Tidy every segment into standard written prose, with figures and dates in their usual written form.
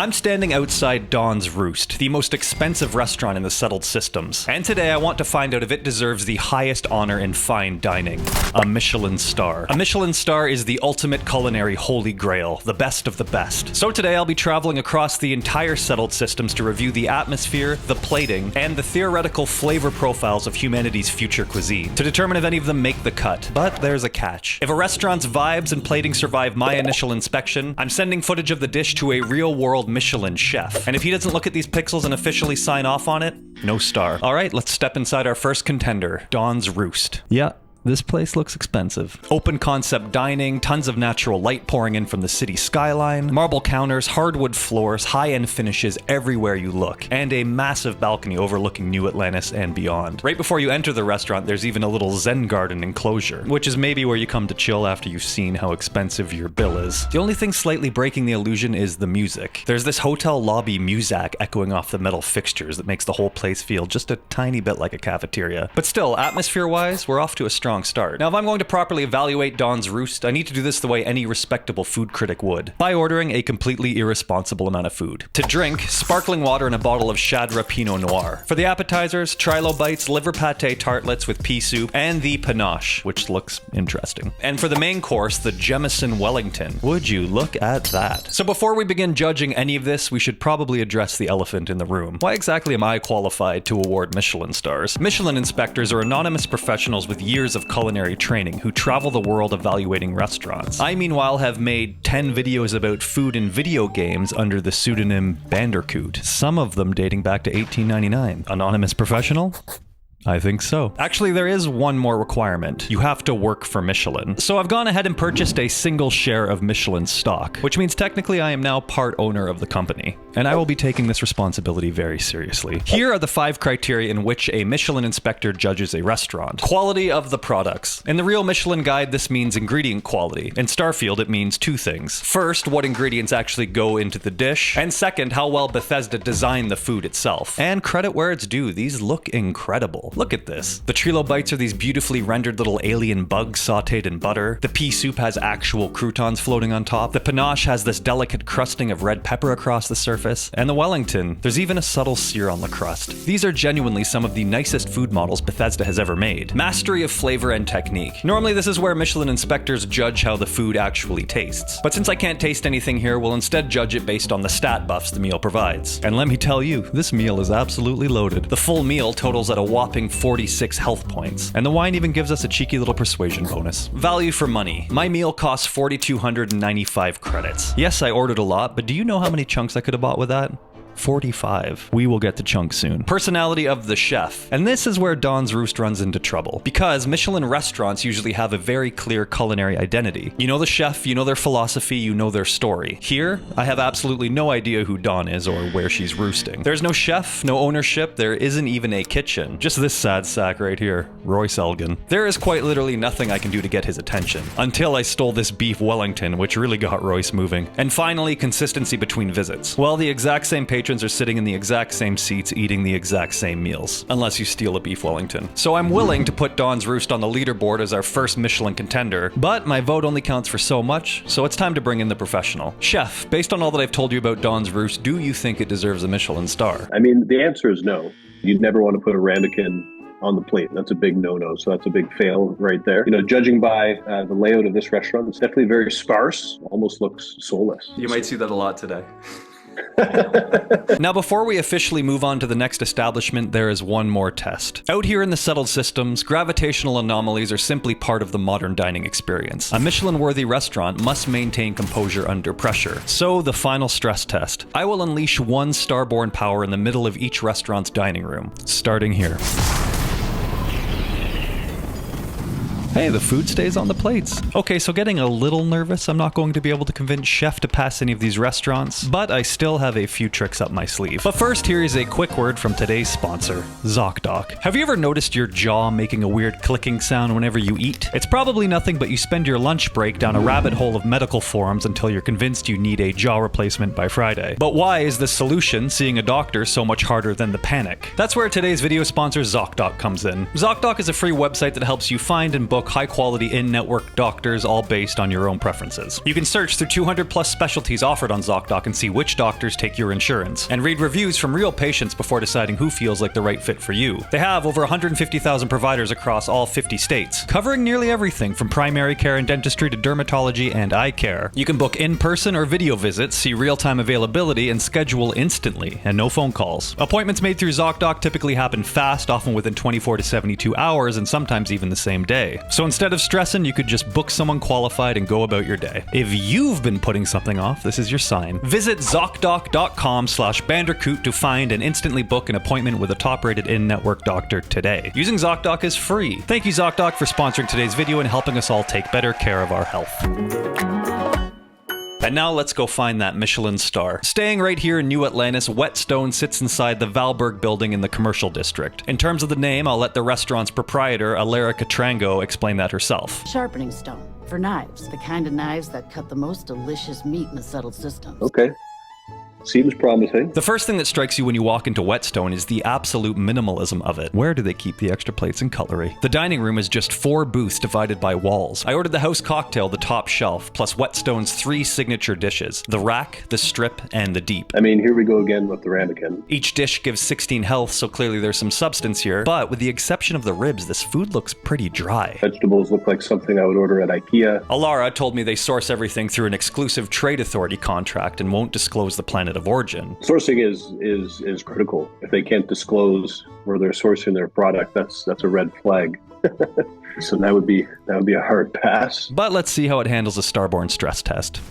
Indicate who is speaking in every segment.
Speaker 1: I'm standing outside Dawn's Roost, the most expensive restaurant in the settled systems. And today I want to find out if it deserves the highest honor in fine dining, a Michelin Star. A Michelin Star is the ultimate culinary holy grail, the best of the best. So today I'll be traveling across the entire settled systems to review the atmosphere, the plating, and the theoretical flavor profiles of humanity's future cuisine, to determine if any of them make the cut. But there's a catch. If a restaurant's vibes and plating survive my initial inspection, I'm sending footage of the dish to a real-world Michelin chef. And if he doesn't look at these pixels and officially sign off on it, no star. Alright, let's step inside our first contender, Dawn's Roost. Yeah. This place looks expensive. Open concept dining, tons of natural light pouring in from the city skyline, marble counters, hardwood floors, high-end finishes everywhere you look, and a massive balcony overlooking New Atlantis and beyond. Right before you enter the restaurant, there's even a little Zen garden enclosure, which is maybe where you come to chill after you've seen how expensive your bill is. The only thing slightly breaking the illusion is the music. There's this hotel lobby muzak echoing off the metal fixtures that makes the whole place feel just a tiny bit like a cafeteria. But still, atmosphere-wise, we're off to a strong start. Now, if I'm going to properly evaluate Dawn's Roost, I need to do this the way any respectable food critic would, by ordering a completely irresponsible amount of food. To drink, sparkling water and a bottle of Chadra Pinot Noir. For the appetizers, trilobites, liver pate tartlets with pea soup, and the panache, which looks interesting. And for the main course, the Jemison Wellington. Would you look at that? So before we begin judging any of this, we should probably address the elephant in the room. Why exactly am I qualified to award Michelin stars? Michelin inspectors are anonymous professionals with years of culinary training who travel the world evaluating restaurants. I, meanwhile, have made 10 videos about food in video games under the pseudonym Bandercoot, some of them dating back to 1899. Anonymous professional? I think so. Actually, there is one more requirement. You have to work for Michelin. So I've gone ahead and purchased a single share of Michelin stock, which means technically I am now part owner of the company. And I will be taking this responsibility very seriously. Here are the 5 criteria in which a Michelin inspector judges a restaurant. Quality of the products. In the real Michelin guide, this means ingredient quality. In Starfield, it means 2 things. First, what ingredients actually go into the dish, and second, how well Bethesda designed the food itself. And credit where it's due, these look incredible. Look at this. The trilobites are these beautifully rendered little alien bugs sauteed in butter. The pea soup has actual croutons floating on top. The panache has this delicate crusting of red pepper across the surface. And the Wellington, there's even a subtle sear on the crust. These are genuinely some of the nicest food models Bethesda has ever made. Mastery of flavor and technique. Normally this is where Michelin inspectors judge how the food actually tastes. But since I can't taste anything here, we'll instead judge it based on the stat buffs the meal provides. And let me tell you, this meal is absolutely loaded. The full meal totals at a whopping 46 health points, and the wine even gives us a cheeky little persuasion bonus. Value for money. My meal costs 4,295 credits. Yes, I ordered a lot, but do you know how many chunks I could have bought with that? 45. We will get to chunks soon. Personality of the chef. And this is where Dawn's Roost runs into trouble, because Michelin restaurants usually have a very clear culinary identity. You know the chef, you know their philosophy, you know their story. Here, I have absolutely no idea who Dawn is or where she's roosting. There's no chef, no ownership, there isn't even a kitchen. Just this sad sack right here, Royce Elgin. There is quite literally nothing I can do to get his attention, until I stole this beef Wellington, which really got Royce moving. And finally, consistency between visits. Well, the exact same patrons are sitting in the exact same seats eating the exact same meals, unless you steal a beef Wellington. So I'm willing to put Dawn's Roost on the leaderboard as our first Michelin contender, but my vote only counts for so much, so it's time to bring in the professional. Chef, based on all that I've told you about Dawn's Roost, do you think it deserves a Michelin star?
Speaker 2: I mean, the answer is no. You'd never want to put a ramekin on the plate. That's a big no-no, so that's a big fail right there. You know, judging by the layout of this restaurant, it's definitely very sparse, almost looks soulless.
Speaker 1: You might see that a lot today. Now, before we officially move on to the next establishment, there is one more test. Out here in the settled systems, gravitational anomalies are simply part of the modern dining experience. A Michelin-worthy restaurant must maintain composure under pressure. So, the final stress test. I will unleash one Starborn power in the middle of each restaurant's dining room, starting here. Hey, the food stays on the plates. Okay, so getting a little nervous. I'm not going to be able to convince Chef to pass any of these restaurants, but I still have a few tricks up my sleeve. But first, here is a quick word from today's sponsor, ZocDoc. Have you ever noticed your jaw making a weird clicking sound whenever you eat? It's probably nothing, but you spend your lunch break down a rabbit hole of medical forums until you're convinced you need a jaw replacement by Friday. But why is the solution, seeing a doctor, so much harder than the panic? That's where today's video sponsor, ZocDoc, comes in. ZocDoc is a free website that helps you find and book book high-quality in-network doctors, all based on your own preferences. You can search through 200 plus specialties offered on ZocDoc and see which doctors take your insurance, and read reviews from real patients before deciding who feels like the right fit for you. They have over 150,000 providers across all 50 states, covering nearly everything from primary care and dentistry to dermatology and eye care. You can book in-person or video visits, see real-time availability, and schedule instantly, and no phone calls. Appointments made through ZocDoc typically happen fast, often within 24 to 72 hours, and sometimes even the same day. So instead of stressing, you could just book someone qualified and go about your day. If you've been putting something off, this is your sign. Visit ZocDoc.com/bandercoot to find and instantly book an appointment with a top-rated in-network doctor today. Using ZocDoc is free. Thank you, ZocDoc, for sponsoring today's video and helping us all take better care of our health. And now let's go find that Michelin star. Staying right here in New Atlantis, Whetstone sits inside the Valberg building in the commercial district. In terms of the name, I'll let the restaurant's proprietor, Alara Catrango, explain that herself.
Speaker 3: Sharpening stone for knives, the kind of knives that cut the most delicious meat in the settled systems.
Speaker 2: Okay. Seems promising.
Speaker 1: The first thing that strikes you when you walk into Whetstone is the absolute minimalism of it. Where do they keep the extra plates and cutlery? The dining room is just 4 booths divided by walls. I ordered the house cocktail, the top shelf, plus Whetstone's 3 signature dishes: the rack, the strip, and the deep.
Speaker 2: I mean, here we go again with the ramekin.
Speaker 1: Each dish gives 16 health, so clearly there's some substance here, but with the exception of the ribs, this food looks pretty dry.
Speaker 2: Vegetables look like something I would order at IKEA.
Speaker 1: Alara told me they source everything through an exclusive trade authority contract and won't disclose the planet of origin.
Speaker 2: Sourcing is critical. If they can't disclose where they're sourcing their product, that's a red flag. So that would be a hard pass.
Speaker 1: But let's see how it handles a Starborn stress test.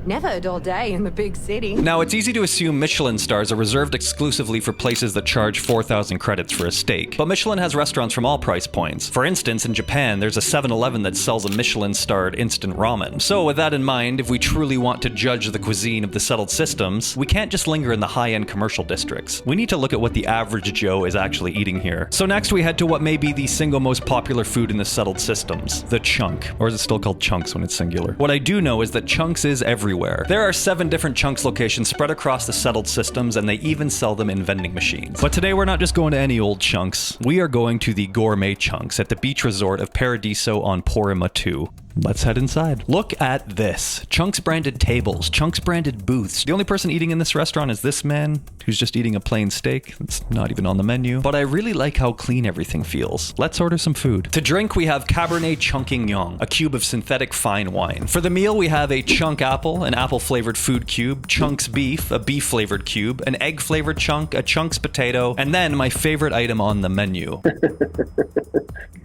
Speaker 4: Never a dull day in the big city.
Speaker 1: Now, it's easy to assume Michelin stars are reserved exclusively for places that charge 4,000 credits for a steak. But Michelin has restaurants from all price points. For instance, in Japan, there's a 7-Eleven that sells a Michelin-starred instant ramen. So with that in mind, if we truly want to judge the cuisine of the settled systems, we can't just linger in the high-end commercial districts. We need to look at what the average Joe is actually eating here. So next we head to what may be the single most popular food in the settled systems, the chunk. Or is it still called chunks when it's singular? What I do know is that chunks is everywhere. There are 7 different chunks locations spread across the settled systems, and they even sell them in vending machines. But today we're not just going to any old chunks. We are going to the gourmet chunks at the beach resort of Paradiso on Porima 2. Let's head inside. Look at this. Chunks branded tables, Chunks branded booths. The only person eating in this restaurant is this man, who's just eating a plain steak. It's not even on the menu. But I really like how clean everything feels. Let's order some food. To drink, we have Cabernet Chunking-Yong, a cube of synthetic fine wine. For the meal, we have a chunk apple, an apple-flavored food cube, Chunks beef, a beef-flavored cube, an egg-flavored chunk, a Chunks potato, and then my favorite item on the menu.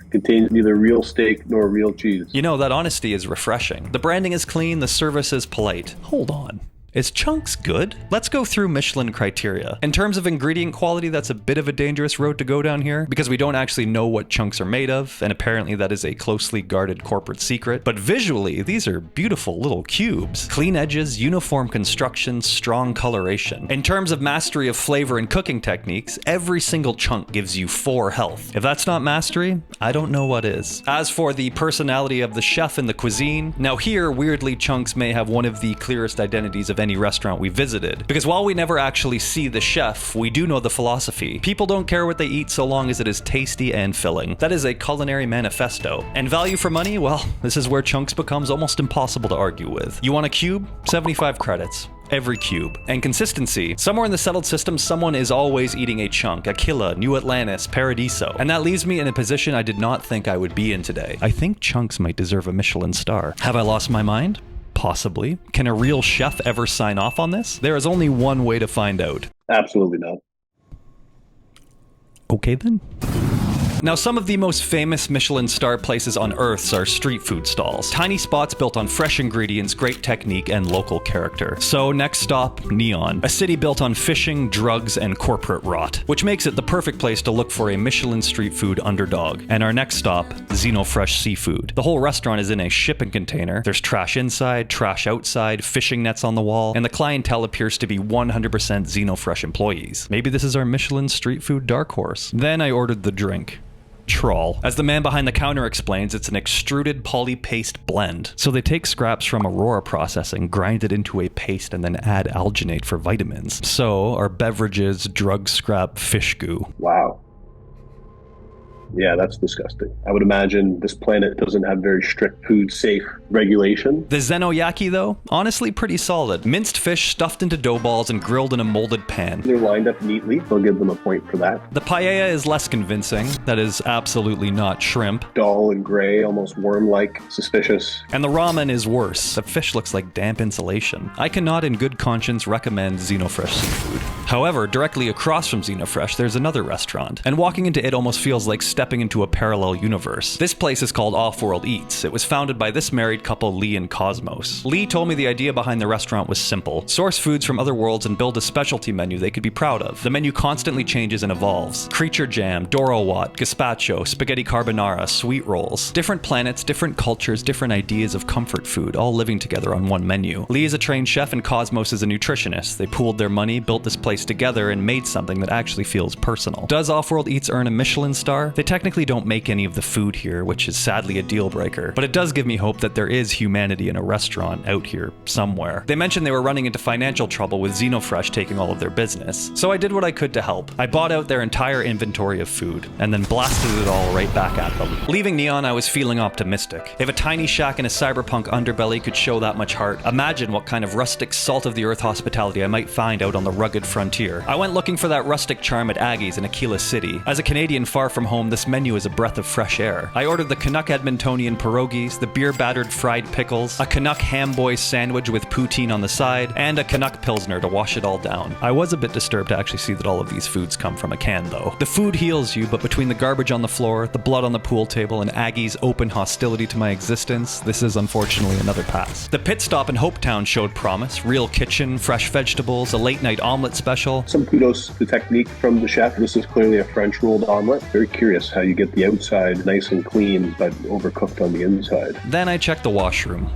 Speaker 2: Contains neither real steak nor real cheese.
Speaker 1: You know, that honesty is refreshing. The branding is clean, the service is polite. Hold on. Is Chunks good? Let's go through Michelin criteria. In terms of ingredient quality, that's a bit of a dangerous road to go down here because we don't actually know what chunks are made of, and apparently that is a closely guarded corporate secret. But visually, these are beautiful little cubes. Clean edges, uniform construction, strong coloration. In terms of mastery of flavor and cooking techniques, every single chunk gives you 4 health. If that's not mastery, I don't know what is. As for the personality of the chef and the cuisine, now here, weirdly, Chunks may have one of the clearest identities of any restaurant we visited. Because while we never actually see the chef, we do know the philosophy. People don't care what they eat so long as it is tasty and filling. That is a culinary manifesto. And value for money? Well, this is where Chunks becomes almost impossible to argue with. You want a cube? 75 credits. Every cube. And consistency. Somewhere in the settled system, someone is always eating a chunk. Aquila, New Atlantis, Paradiso. And that leaves me in a position I did not think I would be in today. I think Chunks might deserve a Michelin star. Have I lost my mind? Possibly. Can a real chef ever sign off on this? There is only one way to find out.
Speaker 2: Absolutely not.
Speaker 1: Okay then. Now, some of the most famous Michelin star places on Earth are street food stalls. Tiny spots built on fresh ingredients, great technique, and local character. So next stop, Neon. A city built on fishing, drugs, and corporate rot. Which makes it the perfect place to look for a Michelin street food underdog. And our next stop, Xenofresh Seafood. The whole restaurant is in a shipping container. There's trash inside, trash outside, fishing nets on the wall, and the clientele appears to be 100% Xenofresh employees. Maybe this is our Michelin street food dark horse. Then I ordered the drink. trawl. As the man behind the counter explains, it's an extruded polypaste blend. So they take scraps from Aurora processing, grind it into a paste, and then add alginate for vitamins. So our beverages, drug scrap, fish goo.
Speaker 2: Wow. Yeah, that's disgusting. I would imagine this planet doesn't have very strict food safe regulation.
Speaker 1: The Xenoyaki, though, honestly pretty solid. Minced fish stuffed into dough balls and grilled in a molded pan.
Speaker 2: They're lined up neatly. I'll give them a point for that.
Speaker 1: The paella is less convincing. That is absolutely not shrimp.
Speaker 2: Dull and gray, almost worm-like, suspicious.
Speaker 1: And the ramen is worse. The fish looks like damp insulation. I cannot in good conscience recommend Xenofresh seafood. However, directly across from Xenofresh, there's another restaurant, and walking into it almost feels like stepping into a parallel universe. This place is called Offworld Eats. It was founded by this married couple, Lee and Cosmos. Lee told me the idea behind the restaurant was simple. Source foods from other worlds and build a specialty menu they could be proud of. The menu constantly changes and evolves. Creature jam, Doro Wat, gazpacho, spaghetti carbonara, sweet rolls. Different planets, different cultures, different ideas of comfort food, all living together on one menu. Lee is a trained chef and Cosmos is a nutritionist. They pooled their money, built this place together, and made something that actually feels personal. Does Offworld Eats earn a Michelin star? They technically don't make any of the food here, which is sadly a deal breaker, but it does give me hope that there is humanity in a restaurant out here somewhere. They mentioned they were running into financial trouble with Xenofresh taking all of their business, so I did what I could to help. I bought out their entire inventory of food, and then blasted it all right back at them. Leaving Neon, I was feeling optimistic. If a tiny shack in a cyberpunk underbelly could show that much heart, imagine what kind of rustic salt-of-the-earth hospitality I might find out on the rugged frontier. I went looking for that rustic charm at Aggie's in Aquila City. As a Canadian far from home, this menu is a breath of fresh air. I ordered the Canuck Edmontonian pierogies, the beer-battered fried pickles, a Canuck ham boy sandwich with poutine on the side, and a Canuck Pilsner to wash it all down. I was a bit disturbed to actually see that all of these foods come from a can, though. The food heals you, but between the garbage on the floor, the blood on the pool table, and Aggie's open hostility to my existence, this is unfortunately another pass. The pit stop in Hopetown showed promise. Real kitchen, fresh vegetables, a late-night omelet special.
Speaker 2: Some kudos to the technique from the chef. This is clearly a French rolled omelet. Very curious how you get the outside nice and clean, but overcooked on the inside.
Speaker 1: Then I checked the washroom.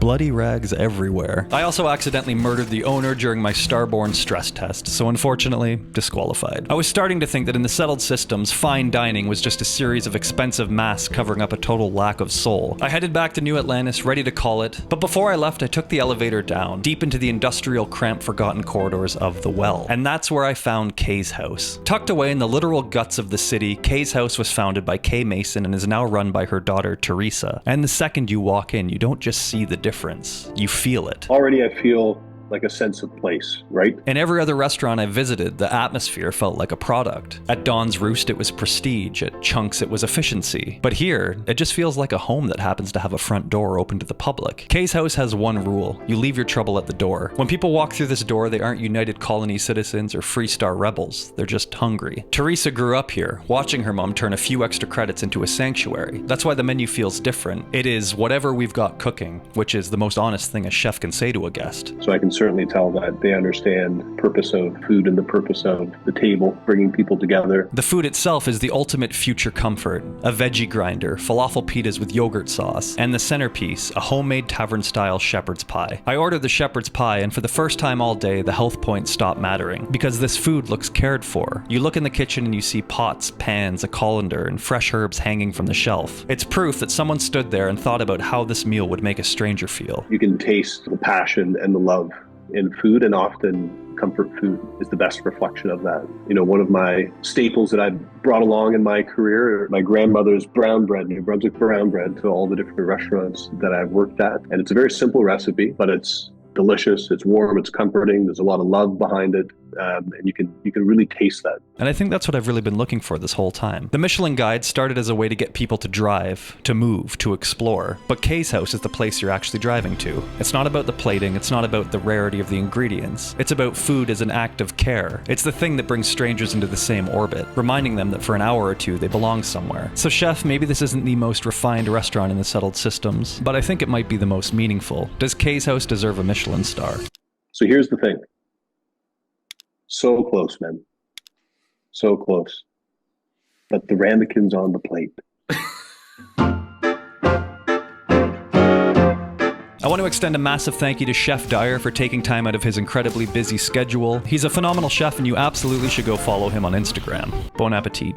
Speaker 1: Bloody rags everywhere. I also accidentally murdered the owner during my Starborn stress test, so unfortunately, disqualified. I was starting to think that in the settled systems, fine dining was just a series of expensive masks covering up a total lack of soul. I headed back to New Atlantis, ready to call it, but before I left, I took the elevator down, deep into the industrial, cramped, forgotten corridors of the Well. And that's where I found Kay's house. Tucked away in the literal guts of the city, Kay's house was founded by Kay Mason and is now run by her daughter, Teresa. And the second you walk in, you don't just see the difference, you feel it.
Speaker 2: Already I feel like a sense of place, right?
Speaker 1: In every other restaurant I visited, the atmosphere felt like a product. At Dawn's Roost, it was prestige. At Chunks, it was efficiency. But here, it just feels like a home that happens to have a front door open to the public. Kay's house has one rule. You leave your trouble at the door. When people walk through this door, they aren't United Colony citizens or Free Star rebels. They're just hungry. Teresa grew up here, watching her mom turn a few extra credits into a sanctuary. That's why the menu feels different. It is whatever we've got cooking, which is the most honest thing a chef can say to a guest.
Speaker 2: So I can certainly tell that they understand the purpose of food and the purpose of the table, bringing people together.
Speaker 1: The food itself is the ultimate future comfort. A veggie grinder, falafel pitas with yogurt sauce, and the centerpiece, a homemade tavern-style shepherd's pie. I ordered the shepherd's pie, and for the first time all day, the health points stopped mattering, because this food looks cared for. You look in the kitchen and you see pots, pans, a colander, and fresh herbs hanging from the shelf. It's proof that someone stood there and thought about how this meal would make a stranger feel.
Speaker 2: You can taste the passion and the love in food, and often comfort food is the best reflection of that. You know, one of my staples that I've brought along in my career, my grandmother's brown bread, New Brunswick brown bread, to all the different restaurants that I've worked at. And it's a very simple recipe, but it's delicious, it's warm, it's comforting, there's a lot of love behind it, and you can really taste that.
Speaker 1: And I think that's what I've really been looking for this whole time. The Michelin Guide started as a way to get people to drive, to move, to explore, but Kay's house is the place you're actually driving to. It's not about the plating, it's not about the rarity of the ingredients. It's about food as an act of care. It's the thing that brings strangers into the same orbit, reminding them that for an hour or two they belong somewhere. So chef, maybe this isn't the most refined restaurant in the settled systems, but I think it might be the most meaningful. Does Kay's house deserve a Michelin star?
Speaker 2: So here's the thing. So close, man. So close. But the ramekin's on the plate.
Speaker 1: I want to extend a massive thank you to Chef Dyer for taking time out of his incredibly busy schedule. He's a phenomenal chef and you absolutely should go follow him on Instagram. Bon appetit.